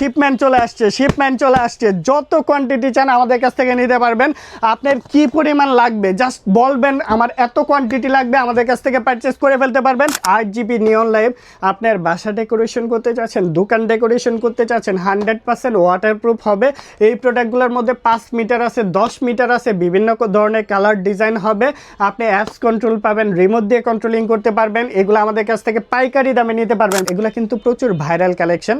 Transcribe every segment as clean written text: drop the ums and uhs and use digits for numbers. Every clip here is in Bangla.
শিপমেন্ট চলে আসছে যত কোয়ান্টিটি চান আমাদের কাছ থেকে নিতে পারবেন। আপনার কি পরিমাণ লাগবে জাস্ট বলবেন, আমার এত কোয়ান্টিটি লাগবে, আমাদের কাছ থেকে পারচেস করে ফেলতে পারবেন। 8GB নিয়ন লাইট আপনার বাসা ডেকোরেশন করতে চাচ্ছেন, দোকান ডেকোরেশন করতে চাচ্ছেন, 100% ওয়াটারপ্রুফ হবে। এই প্রোডাক্টগুলোর মধ্যে 5 মিটার আছে, 10 মিটার আছে, বিভিন্ন ধরনের কালার ডিজাইন হবে। আপনি অ্যাপস কন্ট্রোল পাবেন, রিমোট দিয়ে কন্ট্রোলিং করতে পারবেন। এগুলো আমাদের কাছ থেকে পাইকারি দামে নিতে পারবেন। এগুলো কিন্তু প্রচুর ভাইরাল কালেকশন।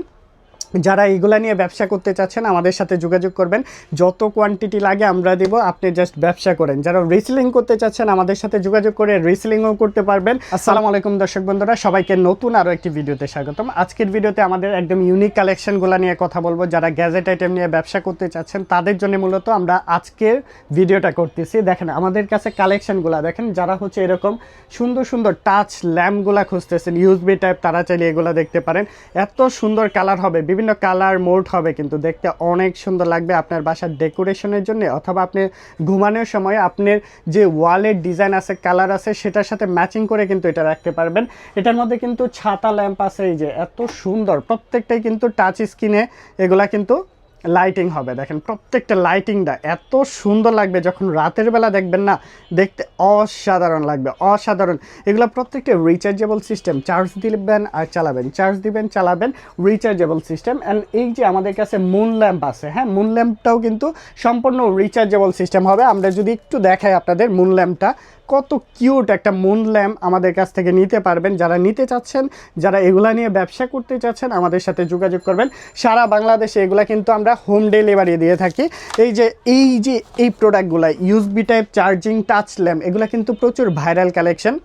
যারা এগুলা নিয়ে ব্যবসা করতে চাচ্ছেন আমাদের সাথে যোগাযোগ করবেন, যত কোয়ান্টিটি লাগে আমরা দেব, আপনি জাস্ট ব্যবসা করেন। যারা রিসেলিং করতে চাচ্ছেন আমাদের সাথে যোগাযোগ করে রিসেলিংও করতে পারবেন। আসসালামু আলাইকুম দর্শক বন্ধুরা, সবাইকে নতুন আরও একটি ভিডিওতে স্বাগতম। আজকের ভিডিওতে আমাদের একদম ইউনিক কালেকশনগুলো নিয়ে কথা বলবো। যারা গ্যাজেট আইটেম নিয়ে ব্যবসা করতে চাচ্ছেন তাদের জন্য মূলত আমরা আজকের ভিডিওটা করতেছি। দেখেন আমাদের কাছে কালেকশনগুলো দেখেন, যারা হচ্ছে এরকম সুন্দর সুন্দর টাচ ল্যাম্পগুলো খুঁজতেছেন ইউএসবি টাইপ, তারা চাইলে এগুলো দেখতে পারেন। এত সুন্দর কালার হবে, বিভিন্ন কালার মোড হবে, কিন্তু দেখতে অনেক সুন্দর লাগবে আপনার বাসার ডেকোরেশনের জন্য, অথবা আপনি ঘুমানোর সময় আপনার যে ওয়ালের ডিজাইন আছে, কালার আছে, সেটার সাথে ম্যাচিং করে কিন্তু এটা রাখতে পারবেন। এটার মধ্যে কিন্তু ছাতা ল্যাম্প আছে, এই যে এত সুন্দর, প্রত্যেকটাই কিন্তু টাচ স্ক্রিনে এগুলা কিন্তু লাইটিং হবে। দেখেন প্রত্যেকটা লাইটিংটা এত সুন্দর লাগবে, যখন রাতের বেলা দেখবেন না, দেখতে অসাধারণ লাগবে, অসাধারণ। এগুলো প্রত্যেকটা রিচার্জেবল সিস্টেম, চার্জ দিবেন আর চালাবেন, চার্জ দিবেন চালাবেন, রিচার্জেবল সিস্টেম। অ্যান্ড এই যে আমাদের কাছে মুন ল্যাম্প আছে, হ্যাঁ মুন ল্যাম্পটাও কিন্তু সম্পূর্ণ রিচার্জেবল সিস্টেম হবে। আমরা যদি একটু দেখাই আপনাদের মুন ল্যাম্পটা, কত কিউট একটা মুন ল্যাম্প আমাদের কাছ থেকে নিতে পারবেন। যারা নিতে চাচ্ছেন, যারা এগুলা নিয়ে ব্যবসা করতে চাচ্ছেন আমাদের সাথে যোগাযোগ করবেন। সারা বাংলাদেশে এগুলা কিন্তু আমরা হোম ডেলিভারি দিয়ে থাকি। এই প্রোডাক্টগুলো USB type charging touch lamp, এগুলা কিন্তু প্রচুর ভাইরাল কালেকশন।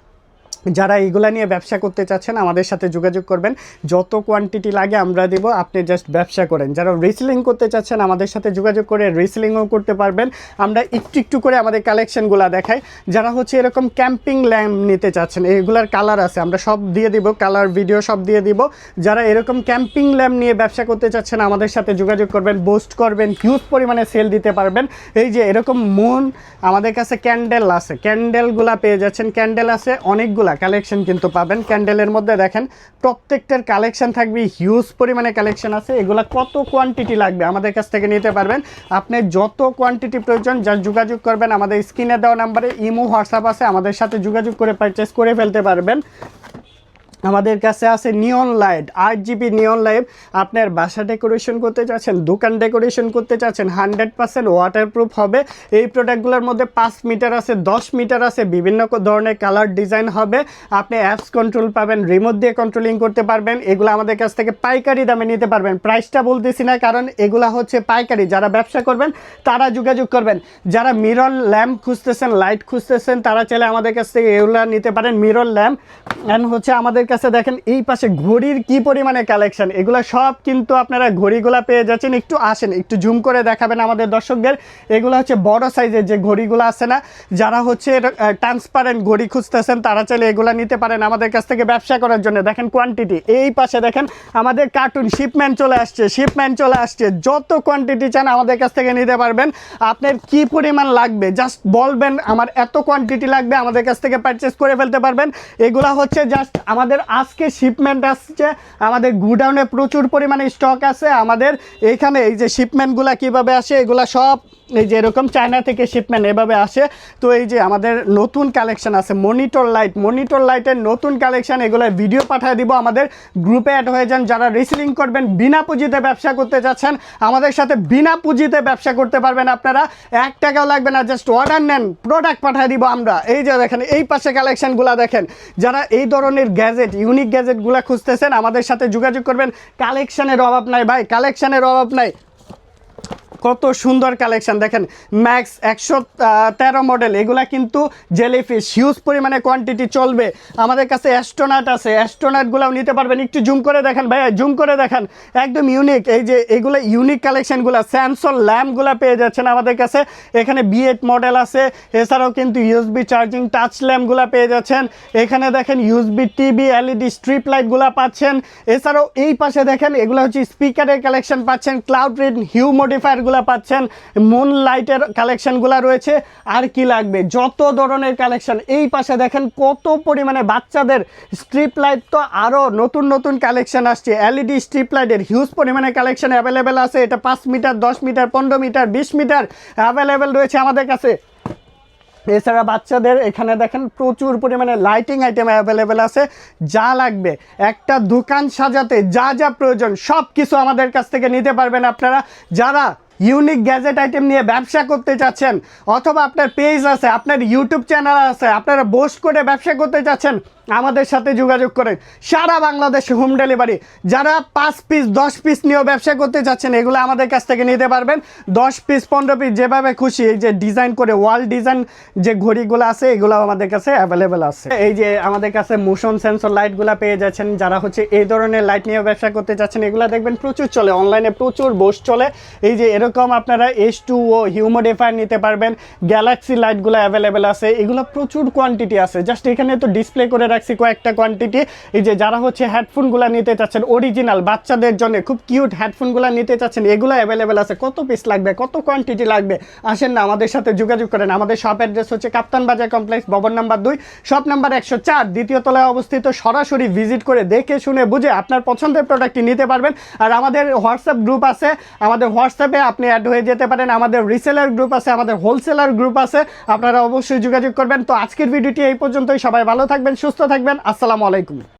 যারা এগুলা নিয়ে ব্যবসা করতে চাচ্ছেন আমাদের সাথে যোগাযোগ করবেন, যত কোয়ান্টিটি লাগে আমরা দেব, আপনি জাস্ট ব্যবসা করেন। যারা রিসেলিং করতে চাচ্ছেন আমাদের সাথে যোগাযোগ করে রিসেলিংও করতে পারবেন। আমরা একটু করে আমাদের কালেকশনগুলো দেখাই। যারা হচ্ছে এরকম ক্যাম্পিং ল্যাম্প নিতে চাচ্ছেন, এগুলার কালার আছে, আমরা সব দিয়ে দিব, কালার ভিডিও সব দিয়ে দিব। যারা এরকম ক্যাম্পিং ল্যাম্প নিয়ে ব্যবসা করতে চাচ্ছেন আমাদের সাথে যোগাযোগ করবেন, বুস্ট করবেন, হিউজ পরিমাণে সেল দিতে পারবেন। এই যে এরকম মুন, আমাদের কাছে ক্যান্ডেল আছে, ক্যান্ডেলগুলা পেয়ে যাচ্ছেন, ক্যান্ডেল আছে অনেকগুলা কালেকশন কিন্তু পাবেন। ক্যান্ডেলের মধ্যে দেখেন প্রত্যেকটার কালেকশন থাকবে, হিউজ পরিমাণে কালেকশন আছে। এগুলা কত কোয়ান্টিটি লাগবে আমাদের কাছ থেকে নিতে পারবেন। আপনি যত কোয়ান্টিটি প্রয়োজন যা যোগাযোগ করবেন, আমাদের স্ক্রিনে দেওয়া নাম্বারে ইমো হোয়াটসঅ্যাপ আছে, আমাদের সাথে যোগাযোগ করে পারচেস করে ফেলতে পারবেন। আমাদের কাছে আছে নিয়ন লাইট, 8GB নিয়ন লাইট আপনার বাসা ডেকোরেশন করতে চাচ্ছেন, দোকান ডেকোরেশন করতে চাচ্ছেন, 100% ওয়াটারপ্রুফ হবে। এই প্রোডাক্টগুলোর মধ্যে 5 মিটার আছে, 10 মিটার আছে, বিভিন্ন ধরনের কালার ডিজাইন হবে। আপনি অ্যাপস কন্ট্রোল পাবেন, রিমোট দিয়ে কন্ট্রোলিং করতে পারবেন। এগুলো আমাদের কাছ থেকে পাইকারি দামে নিতে পারবেন। প্রাইসটা বলতেছি না, কারণ এগুলা হচ্ছে পাইকারি। যারা ব্যবসা করবেন তারা যোগাযোগ করবেন। যারা মিরর ল্যাম্প খুঁজতেছেন, লাইট খুঁজতেছেন, তারা চাইলে আমাদের কাছ থেকে এগুলো নিতে পারেন, মিরর ল্যাম্প। অ্যান্ড হচ্ছে আমাদের কাছে দেখেন এই পাশে ঘড়ির কি পরিমাণে কালেকশন, এগুলো সব কিন্তু আপনারা ঘড়িগুলা পেয়ে যাচ্ছেন। একটু আসেন, একটু জুম করে দেখাবেন আমাদের দর্শকদের। এগুলো হচ্ছে বড় সাইজের যে ঘড়িগুলো আছে না, যারা হচ্ছে ট্রান্সপারেন্ট ঘড়ি খুঁজতেছেন তারা চাইলে এগুলো নিতে পারেন আমাদের কাছ থেকে ব্যবসা করার জন্য। দেখেন কোয়ান্টিটি, এই পাশে দেখেন আমাদের কার্টুন শিপমেন্ট চলে আসছে যত কোয়ান্টিটি চান আমাদের কাছ থেকে নিতে পারবেন। আপনার কি পরিমাণ লাগবে জাস্ট বলবেন, আমার এত কোয়ান্টিটি লাগবে, আমাদের কাছ থেকে পারচেস করে ফেলতে পারবেন। এগুলা হচ্ছে জাস্ট আমাদের আজকে শিপমেন্ট আসছে, আমাদের গুডাউনে প্রচুর পরিমাণে স্টক আছে। আমাদের এইখানে এই যে শিপমেন্টগুলো কিভাবে আসে, এগুলা সব এই যে এরকম চায়না থেকে শিপমেন্ট এভাবে আসে। তো এই যে আমাদের নতুন কালেকশন আছে মনিটর লাইটের নতুন কালেকশন, এগুলো ভিডিও পাঠিয়ে দিব, আমাদের গ্রুপে অ্যাড হয়ে যান। যারা রিসেলিং করবেন, বিনা পুঁজিতে ব্যবসা করতে চাচ্ছেন আমাদের সাথে বিনা পুঁজিতে ব্যবসা করতে পারবেন। আপনারা 1 টাকাও লাগবে না, জাস্ট অর্ডার নেন, প্রোডাক্ট পাঠিয়ে দিব আমরা। এই যে দেখেন এই পাশে কালেকশনগুলো দেখেন। যারা এই ধরনের গ্যাজেট, ইউনিক গ্যাজেটগুলো খুঁজতেছেন আমাদের সাথে যোগাযোগ করবেন। কালেকশনের অভাব নাই ভাই, কালেকশনের অভাব নাই। কত সুন্দর কালেকশন দেখেন, ম্যাক্স 113 মডেল, এগুলা কিন্তু জেলিফিশ, হিউজ পরিমাণে কোয়ান্টিটি চলবে। আমাদের কাছে অ্যাস্ট্রোনাট আছে, অ্যাস্ট্রোনাটগুলোও নিতে পারবেন। একটু জুম করে দেখেন ভাইয়া, জুম করে দেখেন, একদম ইউনিক। এই যে এগুলো ইউনিক কালেকশনগুলো, স্যামসং ল্যাম্পগুলো পেয়ে যাচ্ছেন আমাদের কাছে। এখানে B8 মডেল আছে, এছাড়াও কিন্তু ইউএসবি চার্জিং টাচ ল্যাম্পগুলো পেয়ে যাচ্ছেন। এখানে দেখেন ইউএসবি টিভি LED স্ট্রিপ লাইটগুলো পাচ্ছেন। এছাড়াও এই পাশে দেখেন এগুলো হচ্ছে স্পিকারের কালেকশন পাচ্ছেন, ক্লাউড রিড হিউমিডিফায়ার কালেকশনগুলো পাচ্ছেন, মুন লাইটের কালেকশনগুলো রয়েছে। আর কি লাগবে, যত ধরনের কালেকশন। এই পাশে দেখেন কত পরিমাণে বাচ্চাদের স্ট্রিপ লাইট, তো আরও নতুন নতুন কালেকশন আসছে। এলইডি স্ট্রিপ লাইটের হিউজ পরিমাণে কালেকশন অ্যাভেলেবেল আছে। এটা 5 metre, 10 metre, 15 metre, 20 metre available রয়েছে আমাদের কাছে। এছাড়া বাচ্চাদের এখানে দেখেন প্রচুর পরিমাণে লাইটিং আইটেম অ্যাভেলেবেল আছে। যা লাগবে, একটা দোকান সাজাতে যা যা প্রয়োজন সব কিছু আমাদের কাছ থেকে নিতে পারবেন আপনারা। যারা ইউনিক গ্যাজেট আইটেম নিয়ে ব্যবসা করতে চাচ্ছেন, অথবা আপনার পেজ আছে, আপনার ইউটিউব চ্যানেল আছে, আপনারা পোস্ট করে ব্যবসা করতে চাচ্ছেন, আমাদের সাথে যোগাযোগ করেন। সারা বাংলাদেশে হোম ডেলিভারি। যারা 5 পিস 10 পিস নিয়েও ব্যবসা করতে চাচ্ছেন, এগুলো আমাদের কাছ থেকে নিতে পারবেন। 10 পিস 15 পিস যেভাবে খুশি, এই যে ডিজাইন করে ওয়াল ডিজাইন যে ঘড়িগুলো আছে, এগুলো আমাদের কাছে অ্যাভেলেবেল আছে। এই যে আমাদের কাছে মোশন সেন্সর লাইটগুলো পেয়ে যাচ্ছেন। যারা হচ্ছে এই ধরনের লাইট নিয়ে ব্যবসা করতে চাচ্ছেন, এগুলো দেখবেন প্রচুর চলে, অনলাইনে প্রচুর বোস্ট চলে। এই যে এরকম আপনারা H2O হিউমিডিফায়ার নিতে পারবেন। গ্যালাক্সি লাইটগুলো অ্যাভেলেবেল আছে। এগুলো প্রচুর কোয়ান্টিটি আছে, জাস্ট এখানে তো ডিসপ্লে করে রাখছি কয়েকটা কোয়ান্টিটি। এই যে যারা হচ্ছে হেডফোনগুলো নিতে চাচ্ছেন, অরিজিনাল বাচ্চাদের জন্য খুব কিউট হেডফোনগুলো নিতে চাচ্ছেন, এগুলো অ্যাভেলেবেল আছে। কত পিস লাগবে, কত কোয়ান্টিটি লাগবে, আসেন না আমাদের সাথে যোগাযোগ করেন। আমাদের শপ অ্যাড্রেস হচ্ছে কাপ্তান বাজার কমপ্লেক্স, ভবন নাম্বার 2, শপ নাম্বার 104, দ্বিতীয় তলায় অবস্থিত। সরাসরি ভিজিট করে দেখে শুনে বুঝে আপনার পছন্দের প্রোডাক্টটি নিতে পারবেন। আর আমাদের হোয়াটসঅ্যাপ গ্রুপ আছে, আমাদের হোয়াটসঅ্যাপে আপনি অ্যাড হয়ে যেতে পারেন। আমাদের রিসেলার গ্রুপ আছে, আমাদের হোলসেলার গ্রুপ আছে, আপনারা অবশ্যই যোগাযোগ করবেন। তো আজকের ভিডিওটি এই পর্যন্তই। সবাই ভালো থাকবেন, সুস্থ থাকবেন। আসসালামু আলাইকুম।